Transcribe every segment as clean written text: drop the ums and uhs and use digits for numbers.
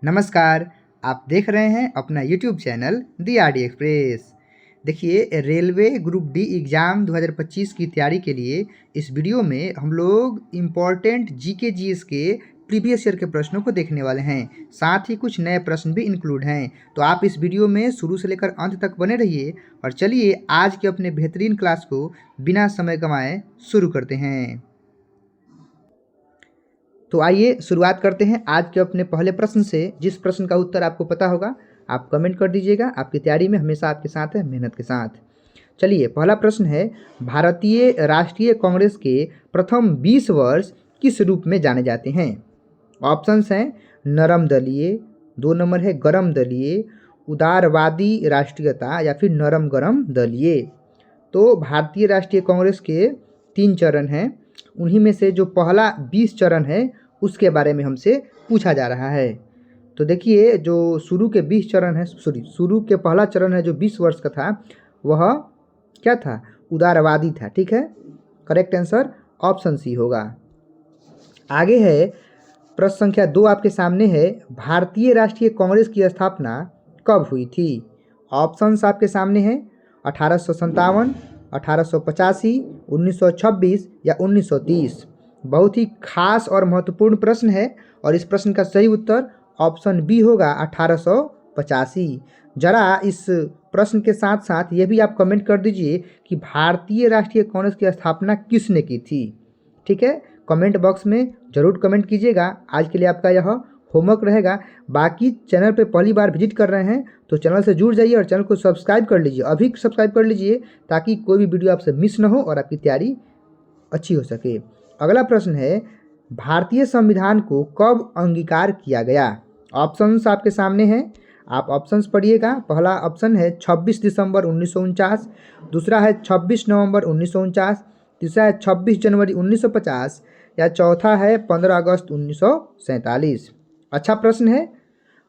नमस्कार। आप देख रहे हैं अपना यूट्यूब चैनल दी आर डी एक्सप्रेस। देखिए, रेलवे ग्रुप डी एग्ज़ाम 2025 की तैयारी के लिए इस वीडियो में हम लोग इम्पॉर्टेंट जीके जीएस के प्रीवियस ईयर के प्रश्नों को देखने वाले हैं। साथ ही कुछ नए प्रश्न भी इंक्लूड हैं, तो आप इस वीडियो में शुरू से लेकर अंत तक बने रहिए। और चलिए आज के अपने बेहतरीन क्लास को बिना समय गंवाए शुरू करते हैं। तो आइए शुरुआत करते हैं आज के अपने पहले प्रश्न से। जिस प्रश्न का उत्तर आपको पता होगा आप कमेंट कर दीजिएगा। आपकी तैयारी में हमेशा आपके साथ है, मेहनत के साथ। चलिए, पहला प्रश्न है, भारतीय राष्ट्रीय कांग्रेस के प्रथम 20 वर्ष किस रूप में जाने जाते हैं? ऑप्शंस हैं नरम दलीय, 2 नंबर है गरम दलीय, उदारवादी राष्ट्रीयता या फिर नरम गरम दलीय। तो भारतीय राष्ट्रीय कांग्रेस के 3 चरण हैं, उन्हीं में से जो पहला 20 चरण है उसके बारे में हमसे पूछा जा रहा है। तो देखिए, जो शुरू के 20 चरण है, शुरू के पहला चरण है जो 20 वर्ष का था, वह क्या था? उदारवादी था। ठीक है, करेक्ट आंसर ऑप्शन सी होगा। आगे है प्रश्न संख्या 2 आपके सामने है, भारतीय राष्ट्रीय कांग्रेस की स्थापना कब हुई थी? ऑप्शंस आपके सामने हैं 1857, 1885, 1926 या 1930। बहुत ही खास और महत्वपूर्ण प्रश्न है और इस प्रश्न का सही उत्तर ऑप्शन बी होगा 1885। जरा इस प्रश्न के साथ साथ ये भी आप कमेंट कर दीजिए कि भारतीय राष्ट्रीय कांग्रेस की स्थापना किसने की थी। ठीक है, कमेंट बॉक्स में ज़रूर कमेंट कीजिएगा। आज के लिए आपका यह होमवर्क रहेगा। बाकी चैनल पे पहली बार विजिट कर रहे हैं तो चैनल से जुड़ जाइए और चैनल को सब्सक्राइब कर लीजिए। अभी सब्सक्राइब कर लीजिए ताकि कोई भी वीडियो आपसे मिस ना हो और आपकी तैयारी अच्छी हो सके। अगला प्रश्न है, भारतीय संविधान को कब अंगीकार किया गया? ऑप्शंस आपके सामने हैं, आप ऑप्शंस पढ़िएगा। पहला ऑप्शन है 26 दिसंबर 1949, दूसरा है 26 नवंबर 1949, तीसरा है 26 जनवरी 1950 या चौथा है 15 अगस्त 1947। अच्छा प्रश्न है।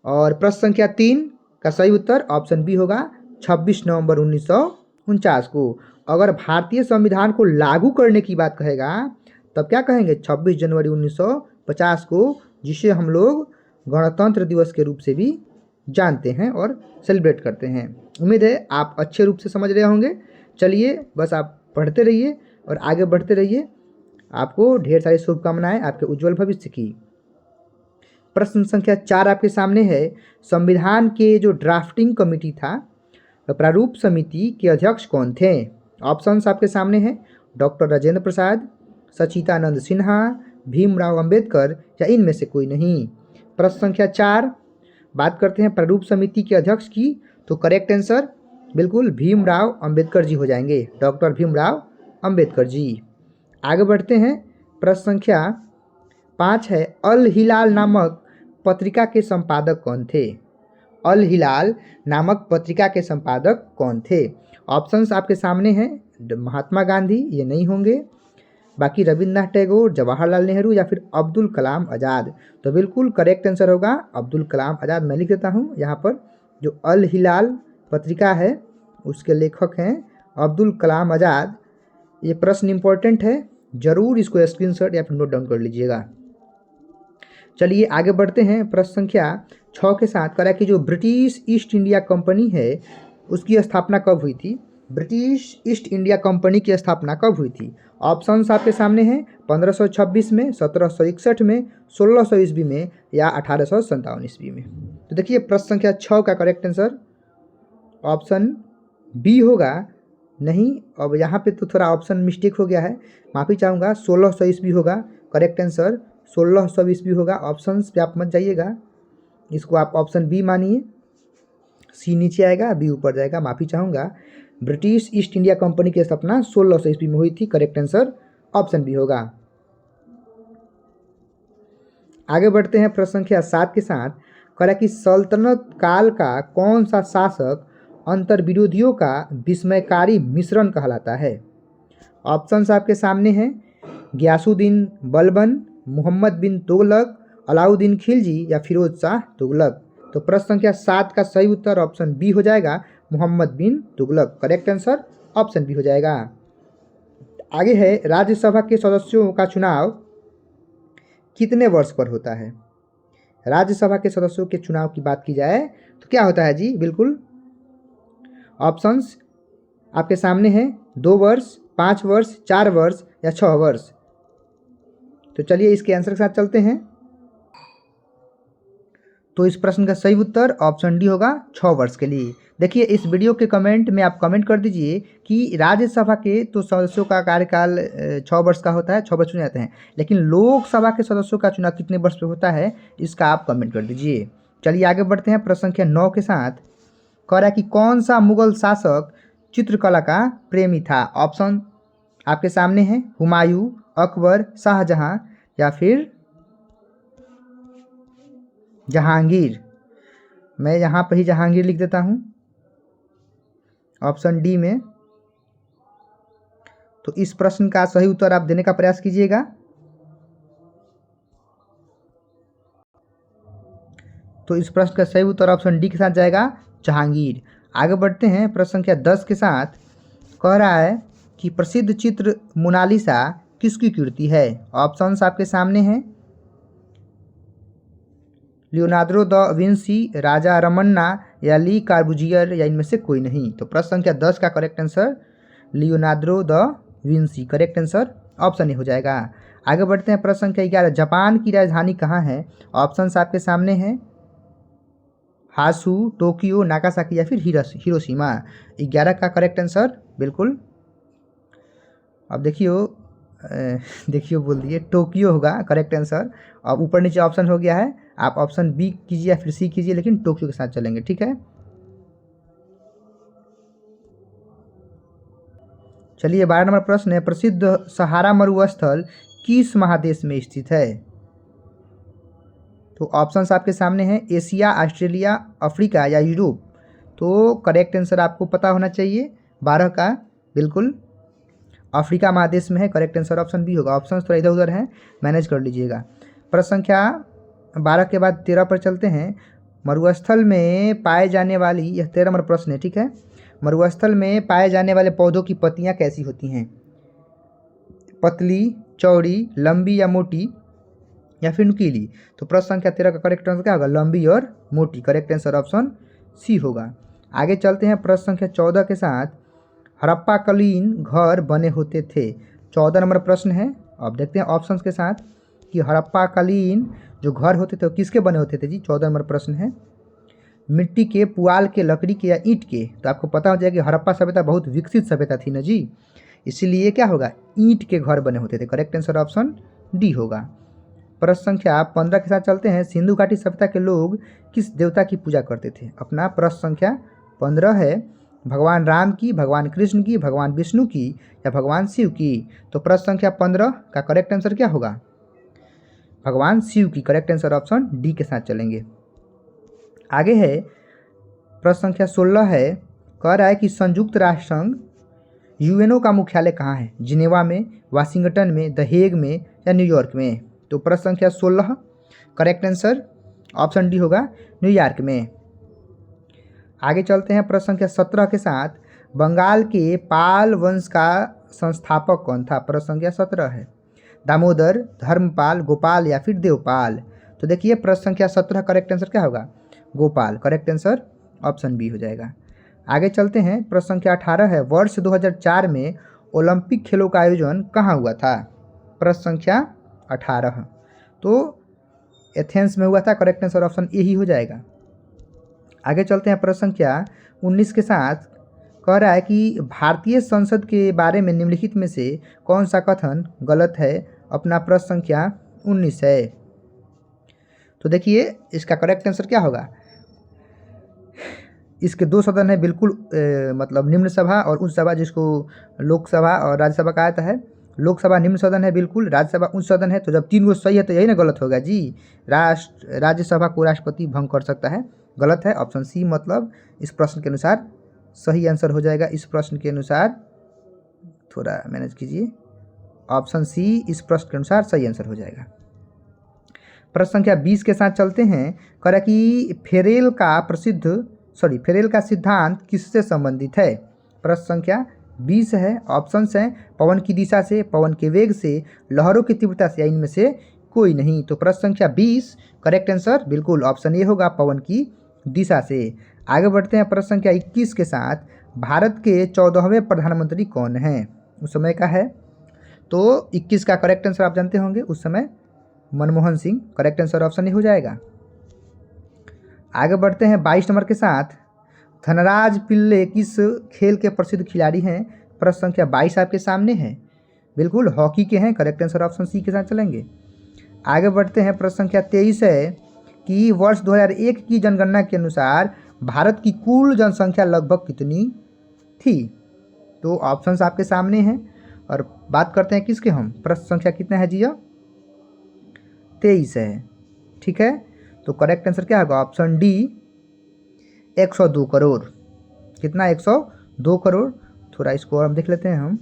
और प्रश्न संख्या 3 का सही उत्तर ऑप्शन बी होगा 26 नवंबर 1949 को। अगर भारतीय संविधान को लागू करने की बात कहेगा तब क्या कहेंगे? 26 जनवरी 1950 को, जिसे हम लोग गणतंत्र दिवस के रूप से भी जानते हैं और सेलिब्रेट करते हैं। उम्मीद है आप अच्छे रूप से समझ रहे होंगे। चलिए, बस आप पढ़ते रहिए और आगे बढ़ते रहिए। आपको ढेर सारी शुभकामनाएं आपके उज्जवल भविष्य की। प्रश्न संख्या 4 आपके सामने है, संविधान के जो ड्राफ्टिंग कमेटी था, प्रारूप समिति के अध्यक्ष कौन थे? ऑप्शंस आपके सामने हैं डॉक्टर राजेंद्र प्रसाद, सच्चिदानंद सिन्हा, भीमराव अंबेडकर या इनमें से कोई नहीं। प्रश्न संख्या 4 बात करते हैं प्रारूप समिति के अध्यक्ष की, तो करेक्ट आंसर बिल्कुल भीमराव अंबेडकर जी हो जाएंगे, डॉक्टर भीमराव अंबेडकर जी। आगे बढ़ते हैं। प्रश्न संख्या 5 है, अल हिलाल नामक पत्रिका के संपादक कौन थे? अल हिलाल नामक पत्रिका के संपादक कौन थे? ऑप्शंस आपके सामने हैं, महात्मा गांधी, ये नहीं होंगे, बाकी रविन्द्रनाथ टैगोर, जवाहरलाल नेहरू या फिर अब्दुल कलाम आज़ाद। तो बिल्कुल करेक्ट आंसर होगा अब्दुल कलाम आज़ाद। मैं लिख देता हूँ यहाँ पर, जो अल हिलाल पत्रिका है उसके लेखक हैं अब्दुल कलाम आज़ाद। ये प्रश्न इंपॉर्टेंट है, ज़रूर इसको स्क्रीनशॉट या फिर नोट डाउन कर लीजिएगा। चलिए आगे बढ़ते हैं। प्रश्न संख्या 6 के साथ करा कि जो ब्रिटिश ईस्ट इंडिया कंपनी है उसकी स्थापना कब हुई थी? ब्रिटिश ईस्ट इंडिया कंपनी की स्थापना कब हुई थी? ऑप्शंस आपके सामने हैं 1526 में, 1761 में, 1600 ईस्वी में या 1857 ईस्वी में। तो देखिए, प्रश्न संख्या 6 का करेक्ट आंसर ऑप्शन बी होगा। नहीं, अब यहाँ पे तो थोड़ा ऑप्शन मिस्टेक हो गया है, माफ़ी चाहूँगा। 1600 ईस्वी होगा करेक्ट आंसर, 1600 ईस्वी होगा। ऑप्शंस पे आप मत जाइएगा, इसको आप ऑप्शन बी मानिए। सी नीचे आएगा, बी ऊपर जाएगा, माफ़ी चाहूँगा। ब्रिटिश ईस्ट इंडिया कंपनी की स्थापना 1600 ईस्वी में हुई थी, करेक्ट आंसर ऑप्शन बी होगा। आगे बढ़ते हैं। प्रश्न संख्या 7 के साथ करा कि सल्तनत काल का कौन सा शासक अंतर्विरोधियों का विस्मयकारी मिश्रण कहलाता है? ऑप्शंस आपके सामने हैं, गियासुद्दीन बलबन, मोहम्मद बिन तुगलक, अलाउद्दीन खिलजी या फिरोज शाह तुगलक। तो प्रश्न संख्या 7 का सही उत्तर ऑप्शन बी हो जाएगा, Muhammad bin Tughlaq. Correct answer option B हो जाएगा। आगे है, राज्यसभा के सदस्यों का चुनाव कितने वर्ष पर होता है? राज्यसभा के सदस्यों के चुनाव की बात की जाए तो क्या होता है जी? बिल्कुल ऑप्शंस आपके सामने हैं, 2 वर्ष, 5 वर्ष, 4 वर्ष या 6 वर्ष। तो चलिए इसके आंसर के साथ चलते हैं। तो इस प्रश्न का सही उत्तर ऑप्शन डी होगा, 6 वर्ष के लिए। देखिए इस वीडियो के कमेंट में आप कमेंट कर दीजिए कि राज्यसभा के तो सदस्यों का कार्यकाल 6 वर्ष का होता है, 6 वर्ष चुने जाते हैं, लेकिन लोकसभा के सदस्यों का चुनाव कितने वर्ष पे होता है, इसका आप कमेंट कर दीजिए। चलिए आगे बढ़ते हैं प्रश्न संख्या 9 के साथ। कह रहा है कि कौन सा मुगल शासक चित्रकला का प्रेमी था? ऑप्शन आपके सामने है, हुमायूं, अकबर, शाहजहां या फिर जहांगीर। मैं यहाँ पर ही जहांगीर लिख देता हूँ ऑप्शन डी में। तो इस प्रश्न का सही उत्तर आप देने का प्रयास कीजिएगा। तो इस प्रश्न का सही उत्तर ऑप्शन डी के साथ जाएगा, जहांगीर। आगे बढ़ते हैं प्रश्न संख्या 10 के साथ। कह रहा है कि प्रसिद्ध चित्र मोनालिसा किसकी कृति है? ऑप्शंस आपके सामने हैं, Leonardo da Vinci, Raja Ramanna या ली कार्बुजियर या इनमें से कोई नहीं। तो प्रश्न संख्या 10 का correct answer Leonardo da Vinci, correct answer option ए हो जाएगा। आगे बढ़ते हैं प्रश्न संख्या 11। जापान की राजधानी कहाँ है? ऑप्शंस आपके सामने हैं, हासू, टोक्यो, नागासाकी या फिर हिरोशिमा। 11 का करेक्ट आंसर बिल्कुल, अब देखियो बोल दिए, टोक्यो होगा करेक्ट आंसर। अब ऊपर नीचे ऑप्शन हो गया है, आप ऑप्शन बी कीजिए या फिर सी कीजिए, लेकिन टोक्यो के साथ चलेंगे, ठीक है। चलिए 12 नंबर प्रश्न है, प्रसिद्ध सहारा मरुस्थल किस महादेश में स्थित है? तो ऑप्शंस आपके सामने हैं, एशिया, ऑस्ट्रेलिया, अफ्रीका या यूरोप। तो करेक्ट आंसर आपको पता होना चाहिए 12 का, बिल्कुल अफ्रीका महादेश में है, करेक्ट आंसर ऑप्शन बी होगा। ऑप्शंस थोड़ा इधर उधर हैं, मैनेज कर लीजिएगा। प्रश्न संख्या 12 के बाद 13 पर चलते हैं। मरुस्थल में पाए जाने वाली, यह 13 नंबर प्रश्न है, ठीक है। मरुस्थल में पाए जाने वाले पौधों की पत्तियां कैसी होती हैं? पतली, चौड़ी, लंबी या मोटी या फिर नुकीली? तो प्रश्न संख्या 13 का करेक्ट आंसर क्या होगा? लंबी और मोटी, करेक्ट आंसर ऑप्शन सी होगा। आगे चलते हैं प्रश्न संख्या 14 के साथ। हड़प्पाकालीन घर बने होते थे, 14 नंबर प्रश्न है। अब देखते हैं ऑप्शंस के साथ कि हड़प्पाकालीन जो घर होते थे वो किसके बने होते थे जी? 14 नंबर प्रश्न है, मिट्टी के, पुआल के, लकड़ी के या ईंट के? तो आपको पता हो जाएगा कि हड़प्पा सभ्यता बहुत विकसित सभ्यता थी ना जी, इसीलिए क्या होगा? ईंट के घर बने होते थे, करेक्ट आंसर ऑप्शन डी होगा। प्रश्न संख्या 15 के साथ चलते हैं। सिंधु घाटी सभ्यता के लोग किस देवता की पूजा करते थे? अपना प्रश्न संख्या 15 है, भगवान राम की, भगवान कृष्ण की, भगवान विष्णु की या भगवान शिव की? तो प्रश्न संख्या 15 का करेक्ट आंसर क्या होगा? भगवान शिव की, करेक्ट आंसर ऑप्शन डी के साथ चलेंगे। आगे है प्रश्न संख्या 16 है, कह रहा है कि संयुक्त राष्ट्र संघ यूएनओ का मुख्यालय कहाँ है? जिनेवा में, वाशिंगटन में, द हेग में या न्यूयॉर्क में? तो प्रश्न संख्या 16 करेक्ट आंसर ऑप्शन डी होगा, न्यूयॉर्क में। आगे चलते हैं प्रश्न संख्या 17 के साथ। बंगाल के पाल वंश का संस्थापक कौन था? प्रश्न संख्या 17 है, दामोदर, धर्मपाल, गोपाल या फिर देवपाल? तो देखिए प्रश्न संख्या 17 करेक्ट आंसर क्या होगा? Gopal, correct answer option B हो जाएगा। आगे चलते हैं प्रश्न संख्या 18 है, वर्ष 2004 में ओलंपिक खेलों का आयोजन कहाँ हुआ था? प्रश्न संख्या 18 तो एथेंस में हुआ था, करेक्ट आंसर ऑप्शन ए ही हो जाएगा। आगे चलते हैं प्रश्न संख्या 19 के साथ। कह रहा है कि भारतीय संसद के बारे में निम्नलिखित में से कौन सा कथन गलत है? अपना प्रश्न संख्या 19 है। तो देखिए इसका करेक्ट आंसर क्या होगा? इसके 2 सदन है बिल्कुल, मतलब निम्न सभा और उच्च सभा, जिसको लोकसभा और राज्यसभा कहा जाता है। लोकसभा निम्न सदन है बिल्कुल, राज्यसभा उच्च सदन है। तो जब 3 गो सही है तो यही ना गलत होगा जी। राज्यसभा को राष्ट्रपति भंग कर सकता है, गलत है ऑप्शन सी, मतलब इस प्रश्न के अनुसार सही आंसर हो जाएगा। इस प्रश्न के अनुसार थोड़ा मैनेज कीजिए, ऑप्शन सी इस प्रश्न के अनुसार सही आंसर हो जाएगा। प्रश्न संख्या 20 के साथ चलते हैं। कह रहा कि फेरेल का सिद्धांत किससे संबंधित है? प्रश्न संख्या 20 है, ऑप्शंस हैं, पवन की दिशा से, पवन के वेग से, लहरों की तीव्रता से या इनमें से कोई नहीं। तो प्रश्न संख्या 20 करेक्ट आंसर बिल्कुल ऑप्शन ए होगा, पवन की दिशा से। आगे बढ़ते हैं प्रश्न संख्या 21 के साथ। भारत के 14वें प्रधानमंत्री कौन हैं उस समय का है? तो 21 का करेक्ट आंसर आप जानते होंगे, उस समय Manmohan Singh. Correct answer option ए हो जाएगा। आगे बढ़ते हैं 22 नंबर के साथ। धनराज पिल्ले किस खेल के प्रसिद्ध खिलाड़ी हैं? प्रश्न संख्या 22 आपके सामने है, बिल्कुल हॉकी के हैं। करेक्ट आंसर ऑप्शन सी के साथ चलेंगे। आगे बढ़ते हैं प्रश्न संख्या 23 है कि वर्ष 2001 की जनगणना के अनुसार भारत की कुल जनसंख्या लगभग कितनी थी? तो ऑप्शंस आपके सामने हैं और बात करते हैं किसके हम, प्रश्न संख्या कितना है जी? 23 है, ठीक है। तो करेक्ट आंसर क्या होगा? Option D 102 crore. कितना? 102 करोड़। थोड़ा इसको और हम देख लेते हैं हम,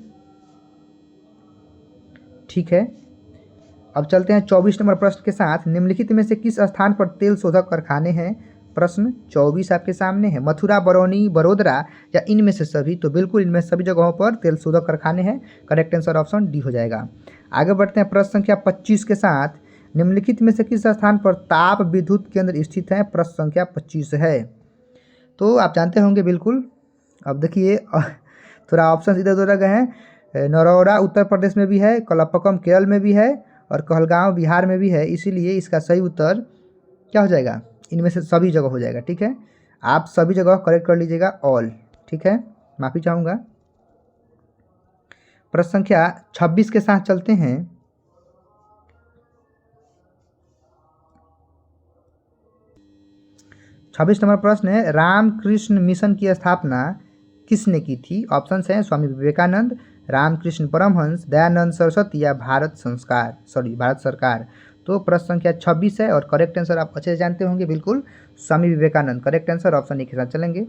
ठीक है। अब चलते हैं 24 नंबर प्रश्न के साथ। निम्नलिखित में से किस स्थान पर तेल शोधक कारखाने हैं? प्रश्न 24 आपके सामने है। मथुरा, बरौनी, बड़ोदरा या इनमें से सभी? तो बिल्कुल इनमें सभी जगहों पर तेल शोधक कारखाने हैं। करेक्ट आंसर ऑप्शन डी हो जाएगा। आगे बढ़ते हैं प्रश्न संख्या 25 के साथ। निम्नलिखित में से किस स्थान पर ताप विद्युत केंद्र स्थित है? प्रश्न संख्या 25 है। तो आप जानते होंगे बिल्कुल। अब देखिए थोड़ा ऑप्शन इधर उधर गए हैं। नरौरा उत्तर प्रदेश में भी है, कलपक्कम केरल में भी है और कहलगांव बिहार में भी है। इसीलिए इसका सही उत्तर क्या हो जाएगा? इनमें से सभी जगह हो जाएगा, ठीक है। आप सभी जगह करेक्ट कर लीजिएगा, ऑल, ठीक है। माफ़ी चाहूँगा। प्रश्न संख्या 26 के साथ चलते हैं। छब्बीस नंबर प्रश्न है, रामकृष्ण मिशन की स्थापना किसने की थी? ऑप्शंस हैं स्वामी विवेकानंद, रामकृष्ण परमहंस, दयानंद सरस्वती या भारत सरकार। तो प्रश्न संख्या 26 है और करेक्ट आंसर आप अच्छे से जानते होंगे, बिल्कुल Swami Vivekananda. Correct answer option A के साथ चलेंगे।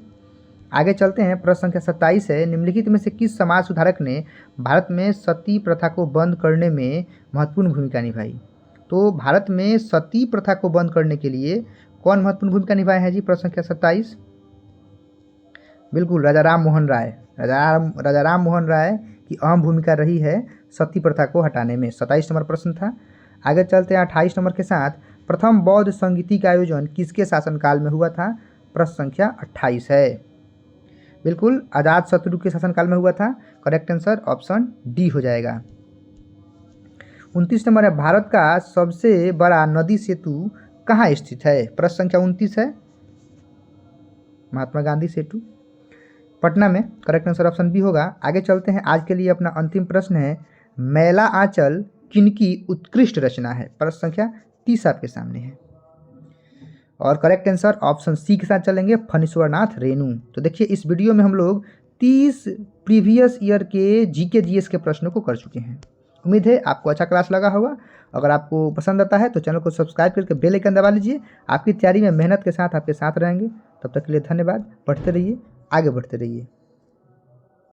आगे चलते हैं प्रश्न संख्या 27 है। निम्नलिखित में से किस समाज सुधारक ने भारत में सती प्रथा को बंद करने में महत्वपूर्ण भूमिका निभाई? तो भारत में सती प्रथा को बंद करने के लिए कौन महत्वपूर्ण भूमिका निभाए हैं जी? प्रश्न संख्या 27 बिल्कुल राजा राम मोहन राय। राजा राम मोहन राय की अहम भूमिका रही है सती प्रथा को हटाने में। 27 नंबर प्रश्न था। आगे चलते हैं 28 नंबर के साथ। प्रथम बौद्ध संगीति का आयोजन किसके शासनकाल में हुआ था? प्रश्न संख्या 28 है, बिल्कुल अजात शत्रु के शासनकाल में हुआ था। करेक्ट आंसर ऑप्शन डी हो जाएगा। 29 नंबर है, भारत का सबसे बड़ा नदी सेतु कहाँ स्थित है? प्रश्न संख्या 29 है, महात्मा गांधी सेतु, पटना में। करेक्ट आंसर ऑप्शन बी होगा। आगे चलते हैं, आज के लिए अपना अंतिम प्रश्न है, मैला आंचल किनकी उत्कृष्ट रचना है? प्रश्न संख्या 30 आपके सामने है और करेक्ट आंसर ऑप्शन सी के साथ चलेंगे, फणीश्वरनाथ रेणु। तो देखिए इस वीडियो में हम लोग 30 प्रीवियस ईयर के जीके जीएस के प्रश्नों को कर चुके हैं। उम्मीद है आपको अच्छा क्लास लगा होगा। अगर आपको पसंद आता है तो चैनल को सब्सक्राइब करके बेल आइकन दबा लीजिए। आपकी तैयारी में मेहनत के साथ आपके साथ रहेंगे। तब तक के लिए धन्यवाद। पढ़ते रहिए, आगे बढ़ते रहिए।